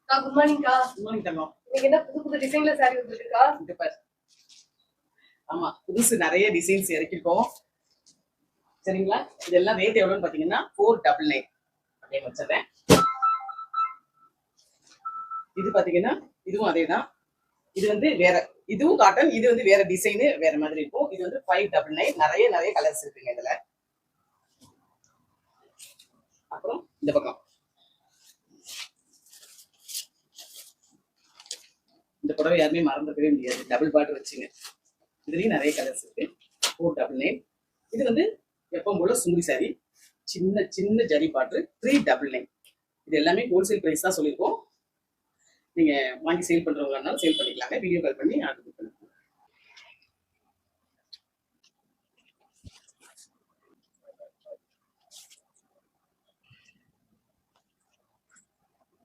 Good morning கா. Good morning தங்கம். நீங்க என்ன புது புது டிசைன்ல சாரி வந்துருக்கா? இங்க பாரு. ஆமா, புதுசு நிறைய டிசைன்ஸ் இறக்கிருக்கோம். சரிங்களா? இதெல்லாம் ரேட் எவ்வளவுன்னு பாத்தீங்கன்னா 499 அப்படின்னு வச்சிருக்கேன். இது பாத்தீங்கன்னா இதுவும் அதேதான். இது வந்து வேற, இதுவும் காட்டன், இது வந்து வேற டிசைனு வேற மாதிரி இருக்கும். இது வந்து 599. நிறைய நிறைய கலர்ஸ் இருக்குங்க இதுல. அப்புறம் இந்த பக்கம் இந்த புடவை யாருமே மறந்துடவே முடியாது. டபுள் பார்டர் வச்சுங்க. இதுலயும் நிறைய கலர்ஸ் இருக்கு. 499. இது வந்து எப்பவும் போல சுங்குடி சாரி, சின்ன சின்ன ஜரி பாட்டு 399. இது எல்லாமே ஹோல்சேல் பிரைஸ் தான் சொல்லியிருக்கோம். நீங்க வாங்கி சேல் பண்றவங்க சேல் பண்ணிக்கலாங்க. வீடியோ கால் பண்ணி ஆர்டர் பண்ணுங்க.